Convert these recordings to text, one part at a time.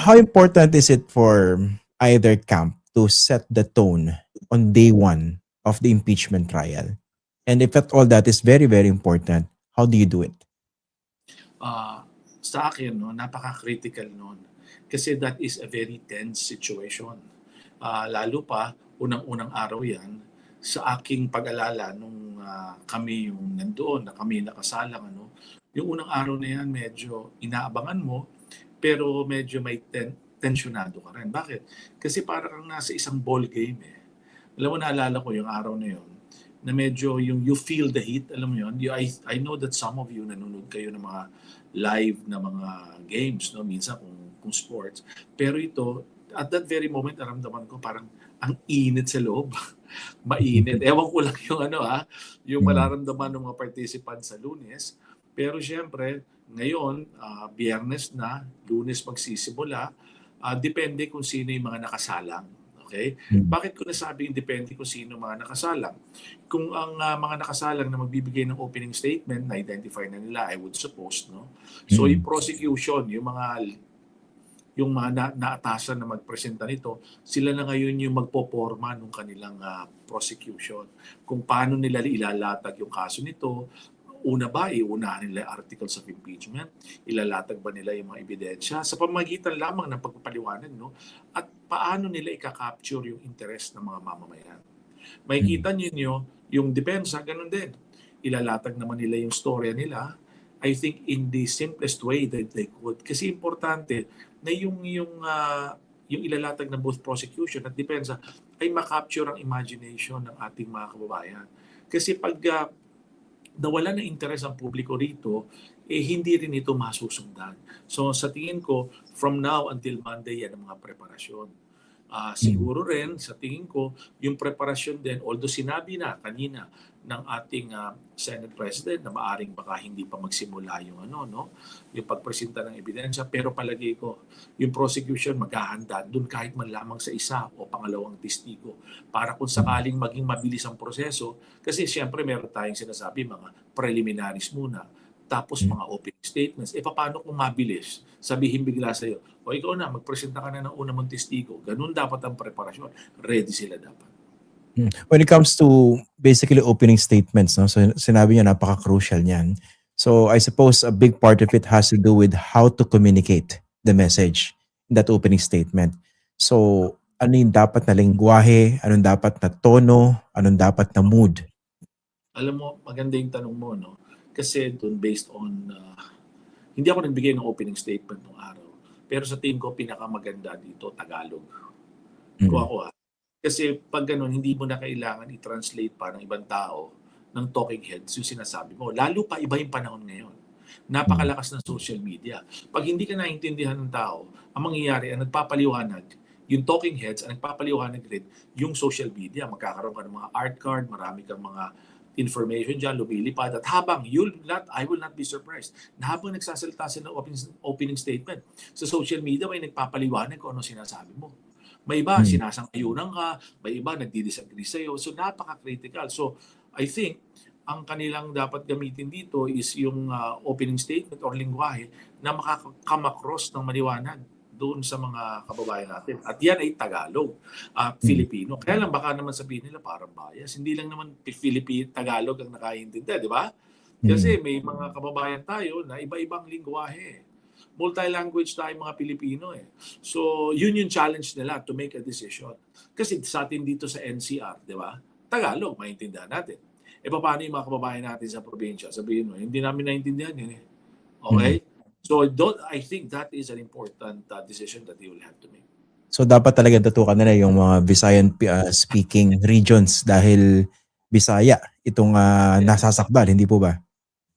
How important is it for either camp to set the tone on day one of the impeachment trial? And if at all that is very, very important, how do you do it? Ah, sa akin 'no, napaka-critical nun. Kasi that is a very tense situation. Lalo pa, unang-unang araw 'yan, sa aking pag-alala nung, kami yung nandoon, na kami nakasalang ano, yung unang araw na 'yan medyo inaabangan mo, pero medyo may tensyonado ka rin. Bakit? Kasi para kang nasa isang ball game, eh. Alam mo, naalala ko yung araw na yun, na medyo yung you feel the heat, alam mo yun? I know that some of you nanonood kayo ng mga live na mga games, no? Minsan kung sports. Pero ito, at that very moment, naramdaman ko parang ang init sa loob. Mainit. Ewan ko lang yung yung Mm. mararamdaman ng mga participants sa Lunes. Pero syempre, ngayon, Biyernes na, Lunes magsisimula, depende kung sino yung mga nakasalang. Okay? Mm. Bakit ko nasabing depende kung sino mga nakasalang? Kung ang mga nakasalang na magbibigay ng opening statement, na-identify na nila, I would suppose, no? So, yung Mm. prosecution, yung mga naatasan na magpresenta nito, sila na ngayon yung magpoporma ng kanilang prosecution. Kung paano nila ilalatag yung kaso nito, una ba, iunahan nila yung articles of impeachment? Ilalatag ba nila yung mga ebidensya? Sa pamagitan lamang ng pagpapaliwanag, no? At paano nila ika-capture yung interest ng mga mamamayan? Mm. Makikita niyo yung depensa, ganun din. Ilalatag naman nila yung storya nila, I think in the simplest way that they could. Kasi importante na yung ilalatag ng both prosecution at depensa ay makapture ang imagination ng ating mga kababayan. Kasi pag nawala ng interes ang publiko rito, hindi rin ito masusundan. So sa tingin ko, from now until Monday, yan ang mga preparasyon. Mm. Siguro rin, sa tingin ko, yung preparasyon din, although sinabi na kanina ng ating Senate President na maaring baka hindi pa magsimula yung yung pagpresenta ng ebidensya, pero palagay ko, yung prosecution maghahanda doon kahit man lamang sa isa o pangalawang testigo para kung Mm. sakaling maging mabilis ang proseso, kasi siyempre meron tayong sinasabi mga preliminaries muna, tapos Mm. mga opening statements. Paano kung mabilis? Sabihin bigla sa'yo, o ikaw na, magpresenta ka na ng una mong testigo. Ganun dapat ang preparasyon. Ready sila dapat. Mm. When it comes to basically opening statements, no? So sinabi niyo napaka-crucial niyan. So I suppose a big part of it has to do with how to communicate the message in that opening statement. So ano yung dapat na lengguwahe, anong dapat na tono, anong dapat na mood? Alam mo, maganda yung tanong mo, no? Kasi dun based on, hindi ako nagbigay ng opening statement nung araw. Pero sa team ko, pinakamaganda dito, Tagalog. Kung Mm. ako Kasi pag ganun, hindi mo na kailangan i-translate pa ng ibang tao ng talking heads yung sinasabi mo. Lalo pa iba yung panahon ngayon. Mm. Napakalakas ng social media. Pag hindi ka naintindihan ng tao, ang mangyayari, ang nagpapaliwanag, yung talking heads, ang nagpapaliwanag rin, yung social media. Magkakaroon ka ng mga art card, marami kang mga information dyan, lumilipad. At habang I will not be surprised, na habang nagsasalita sila ng opening statement, sa social media may nagpapaliwanag kung ano sinasabi mo. May iba, Mm. sinasang-ayunan ka, may iba, nagdi-disagree sa'yo. So, napaka-critical. So, I think, ang kanilang dapat gamitin dito is yung opening statement or lingwahe na makakam across ng maliwanag doon sa mga kababayan natin. At yan ay Tagalog, Mm. Filipino. Kaya lang baka naman sabihin nila parang bias. Hindi lang naman Filipino, Tagalog ang nakaintindi, di ba? Kasi Mm. may mga kababayan tayo na iba-ibang lingwahe. Multi-language tayo mga Pilipino eh. So, yun yung challenge nila to make a decision. Kasi sa atin dito sa NCR, di ba? Tagalog, maintindihan natin. Paano yung mga kababayan natin sa probinsya? Sabihin mo, hindi namin naintindihan yun eh. Okay? Mm. So, I think that is an important decision that you will have to make. So dapat talaga tutukan nila yung mga Visayan speaking regions dahil Bisaya itong nasasakdal, hindi po ba?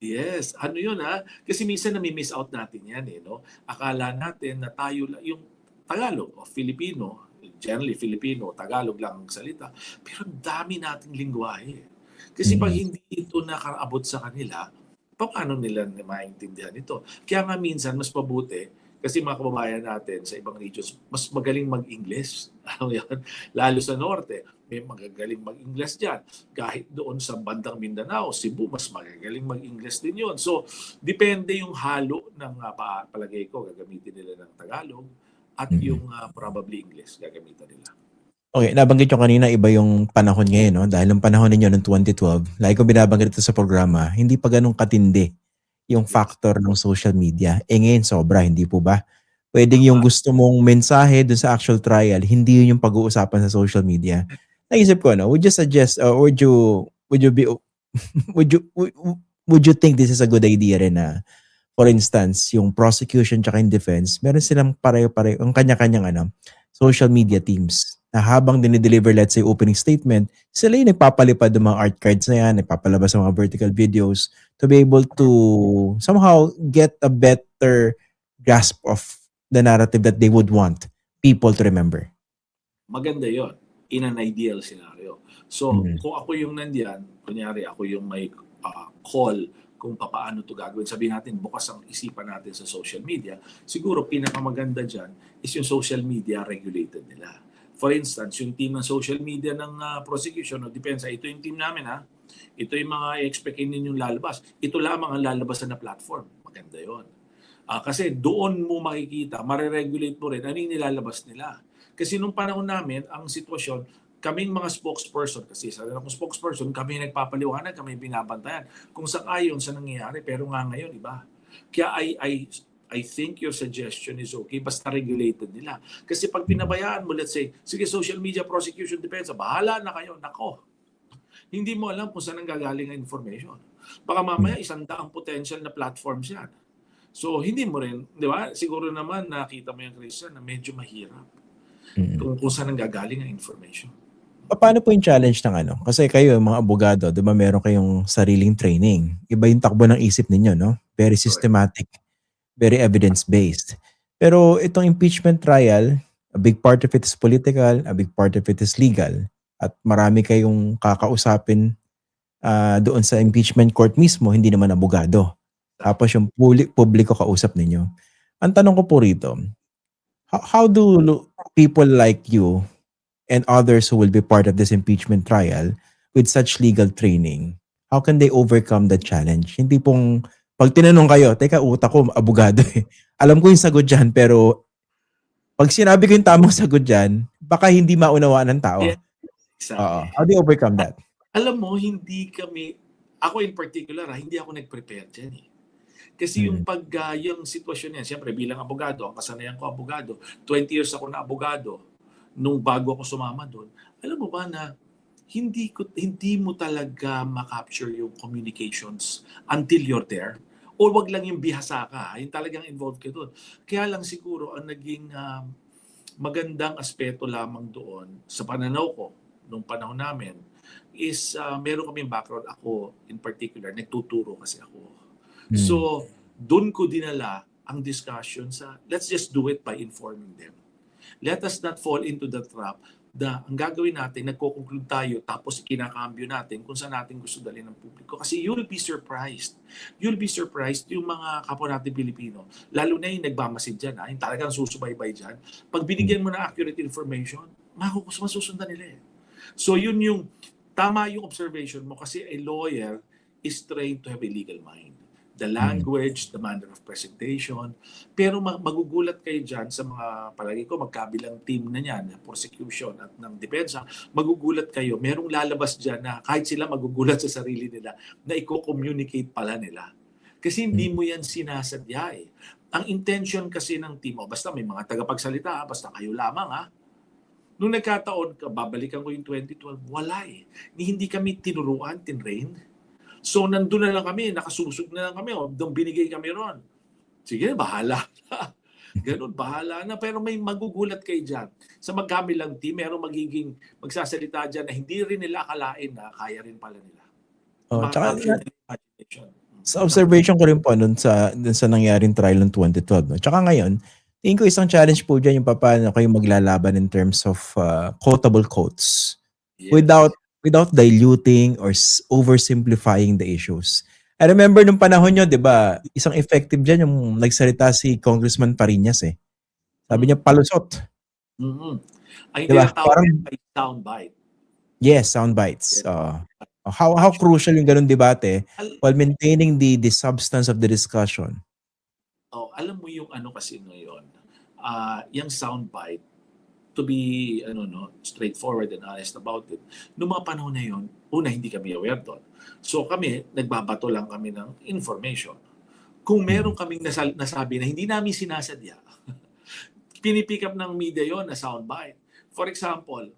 Yes, ano yun kasi minsan nami-miss out natin yan eh, no? Akala natin na tayo yung Tagalog o Filipino, generally Filipino, Tagalog lang ang salita, pero ang dami nating lingwahe. Kasi pag Mm. hindi ito nakaabot sa kanila, paano nila maintindihan ito? Kaya nga minsan mas mabuti kasi mga kababayan natin sa ibang regions, mas magaling mag-English. Ano yan? Lalo sa norte, may magagaling mag-English dyan. Kahit doon sa bandang Mindanao, Cebu, mas magagaling mag-English din yun. So, depende yung halo ng palagay ko, gagamitin nila ng Tagalog, at Mm. yung probably English gagamitan nila. Okay, nabanggit nyo kanina iba yung panahon ngayon, no? Dahil yung panahon ninyo noong 2012, lagi ko binabanggit ito sa programa, hindi pa ganun katindi yung Yes. factor ng social media. Ngayon sobra, hindi po ba? Pwedeng yung Tama. gusto mong mensahe dun sa actual trial, hindi yun yung pag-uusapan sa social media. Naisip ko, no, would you suggest, would you be, would you think this is a good idea rin na, for instance, yung prosecution tsaka yung defense, meron silang pareho-pareho, ang kanya-kanyang social media teams na habang dinideliver, let's say, opening statement, sila yung nagpapalipad ng mga art cards na yan, nagpapalabas ng mga vertical videos to be able to somehow get a better grasp of the narrative that they would want people to remember. Maganda yon in an ideal scenario. So, kung ako yung nandiyan, kunyari ako yung may call kung paano to gagawin. Sabihin natin, bukas ang isipan natin sa social media. Siguro, pinakamaganda dyan is yung social media regulated nila. For instance, yung team ng social media ng prosecution o depensa, ito yung team namin ha. Ito yung mga expectin ninyong lalabas. Ito lamang ang lalabas na platform. Maganda yon. Kasi doon mo makikita, mariregulate mo rin ano yung nilalabas nila. Kasi nung panahon namin, ang sitwasyon, kaming mga spokesperson, kasi sa akong spokesperson, kami nagpapaliwanag, kami binabantayan kung sang-ayon sa nangyayari. Pero nga ngayon, iba. Kaya I think your suggestion is okay, basta regulated nila. Kasi pag pinabayaan mo, let's say, sige, social media prosecution depensa, bahala na kayo, nako. Hindi mo alam kung saan ang gagaling ang information. Baka mamaya 100 potential na platforms yan. So, hindi mo rin, di ba? Siguro naman nakita mo yung Christian na medyo mahirap kung saan ang gagaling ang information. Paano po yung challenge ng Kasi kayo, mga abogado, di ba meron kayong sariling training. Iba yung takbo ng isip ninyo, no? Very systematic, very evidence-based. Pero itong impeachment trial, a big part of it is political, a big part of it is legal. At marami kayong kakausapin doon sa impeachment court mismo, hindi naman abogado. Tapos yung publiko kausap ninyo. Ang tanong ko po rito, how do people like you and others who will be part of this impeachment trial with such legal training, how can they overcome the challenge? Hindi pong, pag tinanong kayo, teka, utak ko, abogado eh. Alam ko yung sagot dyan, pero pag sinabi ko yung tamang sagot dyan, baka hindi maunawaan ng tao. Yeah, exactly. How do you overcome that? Alam mo, hindi kami, ako in particular, hindi ako nag-prepare dyan eh. Kasi yung yung sitwasyon yan, siyempre bilang abogado, ang kasanayan ko abogado, 20 years ako na abogado, nung bago ako sumama doon, alam mo ba na hindi mo talaga ma-capture yung communications until you're there. O wag lang yung bihasa ka, yung talagang involved ka doon. Kaya lang siguro ang naging magandang aspeto lamang doon sa pananaw ko nung panahon namin is meron kaming background. Ako in particular, nagtuturo kasi ako. So, doon ko dinala ang discussion sa let's just do it by informing them. Let us not fall into the trap na ang gagawin natin, nagko-conclude tayo tapos kinakambyo natin kung saan natin gusto dalhin ng publiko. Kasi you'll be surprised. You'll be surprised yung mga kapwa natin Pilipino. Lalo na yung nagmamasid dyan, yung talagang susubaybay dyan. Pag binigyan mo na accurate information, masusundan nila eh. So yun yung, tama yung observation mo kasi a lawyer is trained to have a legal mind. The language, the manner of presentation. Pero magugulat kayo dyan sa mga, palagi ko, magkabilang team na yan, prosecution at ng depensa, magugulat kayo. Merong lalabas dyan na kahit sila magugulat sa sarili nila na i-communicate pala nila. Kasi hindi mo yan sinasadya eh. Ang intention kasi ng team, basta may mga tagapagsalita, basta kayo lamang ha. Nung nagkataon, babalikan ko yung 2012, wala eh. Hindi kami tinuruan, tinrain. So, nandun na lang kami, nakasusog na lang kami, doon binigay kami ron. Sige, bahala na. Ganun, bahala na. Pero may magugulat kayo dyan. Sa magkabilang team, meron magsasalita dyan na hindi rin nila akalain na kaya rin pala nila. Sa observation ko rin po dun sa nangyaring trial ng 2012. No? Tsaka ngayon, tingin ko isang challenge po dyan yung paano kayo maglalaban in terms of quotable quotes. Yes. Without diluting or oversimplifying the issues. I remember nung panahon nyo, di ba, isang effective dyan yung nagsalita si Congressman Pariñas eh. Sabi niya, palusot. Ay, diba? Parang soundbite. Yes, soundbites. How crucial yung ganun debate while maintaining the substance of the discussion. Alam mo yung kasi ngayon, yung soundbite, to be straightforward and honest about it, noong mga panahon na yun, una, hindi kami aware doon. So kami, nagbabato lang kami ng information. Kung meron kaming nasabi na hindi namin sinasadya, pinipick up ng media yon na soundbite. For example,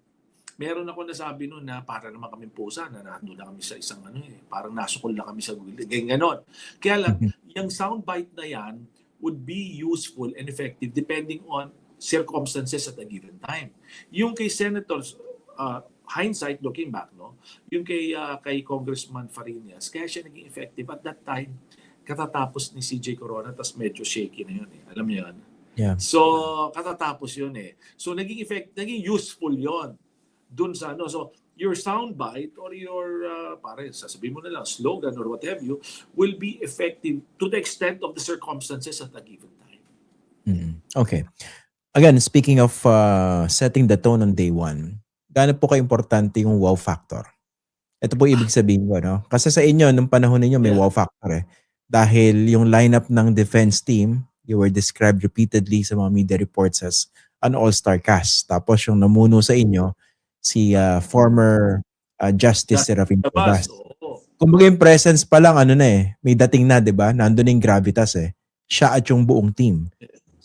meron ako nasabi noon na para naman kaming pusa na nandun na kami sa isang parang nasukol na kami sa gilid. Ganyan ganon. Kaya lang, yung soundbite na yan would be useful and effective depending on circumstances at a given time. Yung kay Senators, hindsight looking back, yung kay Congressman Fariñas, kaya siya naging effective at that time, katatapos ni CJ Corona, tas medyo shaky na yun. Alam niyo yun? Yeah. So, katatapos yun So, naging useful yon dun sa So, your soundbite or your, sasabihin mo na lang, slogan or what have you, will be effective to the extent of the circumstances at a given time. Okay. Again, speaking of setting the tone on day one, gaano po ka-importante yung wow factor? Ito po ibig sabihin ko, no? Kasi sa inyo, nung panahon ninyo, may wow factor Dahil yung lineup ng defense team, you were described repeatedly sa mga media reports as an all-star cast. Tapos yung namuno sa inyo, si former Justice Serafin Cuevas. Kumbaga yung presence pa lang, may dating na, di ba? Nandun yung gravitas Siya at yung buong team.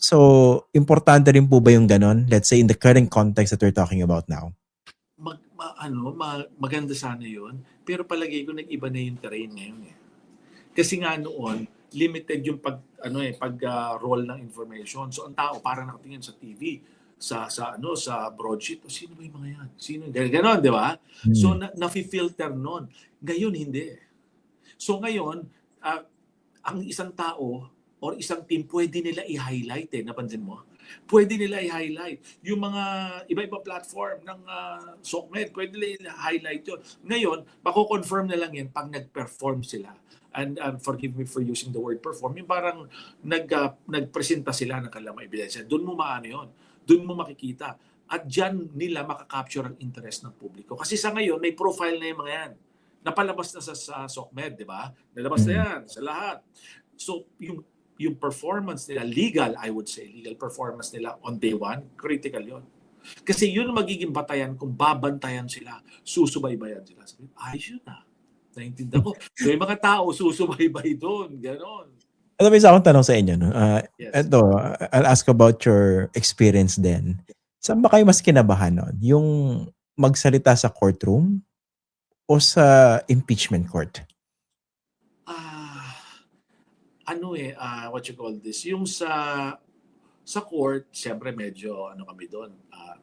So, importante rin po ba yung ganon? Let's say in the current context that we're talking about now. Maganda sana yun. Pero palagay ko nag-iba na yung terrain ngayon Kasi nga noon, limited yung pag-roll ng information. So ang tao parang nakatingin sa TV, sa broadsheet, sino ba yung mga yan? Sino? Ganon, di ba? So na-filter noon. Ngayon hindi. So ngayon, ang isang tao or isang team, pwede nila i-highlight napansin mo? Pwede nila i-highlight. Yung mga iba-iba platform ng SOCMED, pwede nila i-highlight yun. Ngayon, mako-confirm na lang yan pag nag-perform sila. And forgive me for using the word perform, yung parang nagpresenta sila ng kanilang ebidensya. Doon mo maano yun. Doon mo makikita. At dyan nila makakapture ang interest ng publiko. Kasi sa ngayon, may profile na yung mga yan. Napalabas na sa SOCMED, di ba? Nalabas na yan sa lahat. So, yung performance nila, legal performance nila on day one, critical yon. Kasi yun magiging batayan kung babantayan sila, susubaybayan sila. Ayos yun Naintindihan ko. So yung mga tao susubaybay doon, gano'n. Alam mo, isa akong tanong sa inyo. Yes. Ito, I'll ask about your experience then. Saan ba kayo mas kinabahan nun? Yung magsalita sa courtroom o sa impeachment court? What you call this? Yung sa court, siyempre medyo kami doon,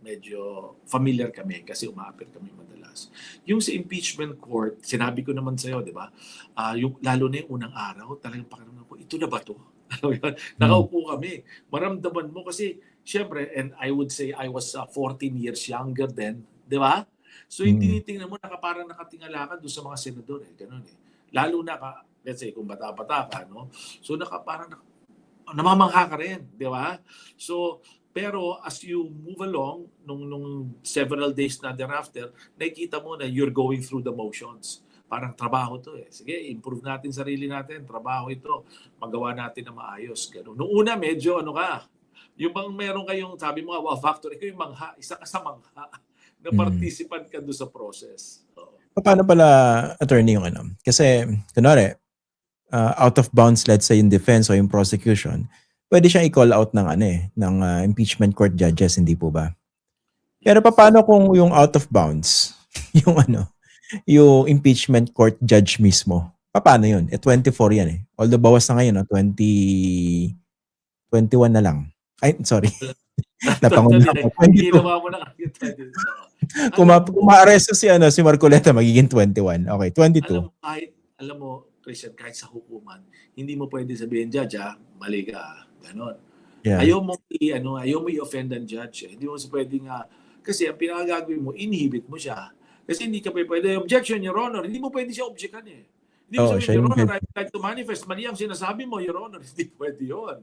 medyo familiar kami kasi umaapir kami madalas. Yung sa impeachment court, sinabi ko naman sa'yo, di ba? Yung, lalo na yung unang araw, talagang pakiramdam ko, ito na ba to? Nakaupo kami. Maramdaman mo kasi, siyempre, and I would say I was 14 years younger then, di ba? So yung tinitingnan mo, parang nakatingala ka doon sa mga senador. Ganun Lalo na let's say, kung bata-bata ka, So parang namamangha ka rin, di ba? So, pero as you move along, nung several days na thereafter, nakikita mo na you're going through the motions. Parang trabaho to Sige, improve natin sarili natin. Trabaho ito. Magawa natin na maayos. Ganun. Noong una, medyo yung bang meron kayong, sabi mo wow factor, ikaw yung mangha, isa ka sa mangha na participant ka doon sa process. Paano pala, attorney, yung Kasi, kunwari, out of bounds, let's say, in defense o in prosecution, pwede siyang i-call out ng ng impeachment court judges, hindi po ba? Pero paano kung yung out of bounds, yung yung impeachment court judge mismo? Paano yun? 24 yan Although bawas na ngayon, 21 na lang. Ay, sorry. Napangunan ako. Ginawa mo na kayo 22. Kung ma-arresto si Marcoleta, magiging 21. Okay, 22. Alam mo, Christian, kahit sa hukuman, hindi mo pwede sabihin, judge, mali ka. Ganon. Yeah. Ayaw mo i-offend ang judge. Hindi mo pwedeng kasi ang pinakagagawin mo, inhibit mo siya. Kasi hindi ka pwede, objection, Your Honor. Hindi mo pwede siya objectan Hindi mo sabihin, Your Honor, I'd like to manifest. Mali ang sinasabi mo, Your Honor. Hindi pwede yun.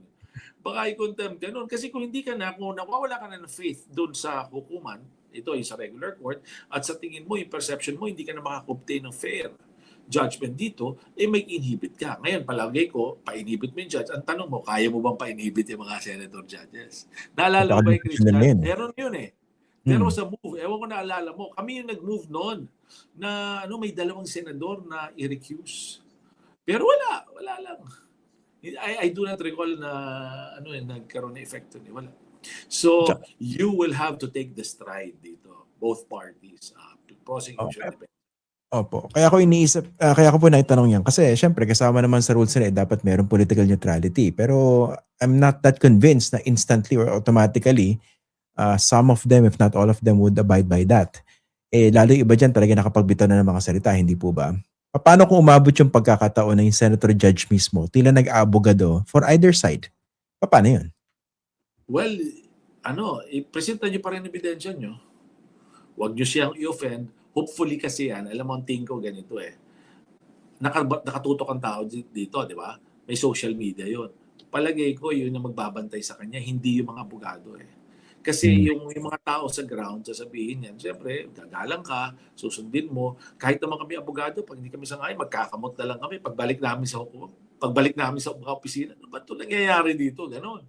Baka i-contempt ganun. Kasi kung hindi ka kung nawawala ka na ng faith doon sa hukuman, ito yung sa regular court, at sa tingin mo, yung perception mo, hindi ka na makakobtain ng fair judgment dito, may inhibit ka. Ngayon, palagay ko, pa-inhibit mo yung judge. Ang tanong mo, kaya mo bang pa-inhibit yung mga senator judges? Naalala mo ba yung Napaka-desisyon nila Christian? yun. Meron yun eh. There was a move. Ewan ko naalala mo. Kami yung nag-move noon na may 2 senador na i-recuse. Pero wala lang. I do not recall na nagkaroon na epekto ni wala. So, you will have to take the stride dito, both parties, prosecution. Okay. Opo. Kaya ko iniisip, kaya ko po naitanong yan. Kasi syempre, kasama naman sa rules nila, dapat meron political neutrality. Pero I'm not that convinced na instantly or automatically, some of them, if not all of them, would abide by that. Lalo yung iba dyan talaga nakapagbitaw na ng mga salita, hindi po ba? Paano kung umabot yung pagkakataon na yung senator judge mismo, tila nag-aabogado for either side? Paano yun? Well, i-presenta nyo pa rin ebidensya nyo. Huwag nyo siyang i-offend. Hopefully kasi yan, alam mo ang tingin ko ganito nakatutok ang tao dito, di ba? May social media yon. Palagay ko yun yung magbabantay sa kanya, hindi yung mga abogado Kasi yung mga tao sa ground, sasabihin yan, siyempre, gagalang ka, susundin mo. Kahit naman kami abogado, pag hindi kami sangay, magkakamot na lang kami. Pagbalik namin sa mga opisina, ano ba ito nangyayari dito? Ganon.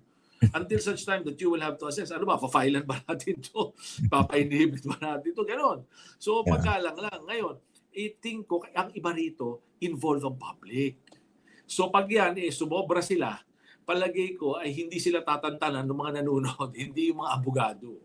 Until such time that you will have to assess, pa-filean ba natin ito? Papa-inhibit ba natin ito? Ganon. So, pagkalang lang. Ngayon, i-think ko, ang iba rito, involve ang public. So, pag yan, sumobra sila, palagay ko ay hindi sila tatantanan ng mga nanonood, hindi yung mga abogado.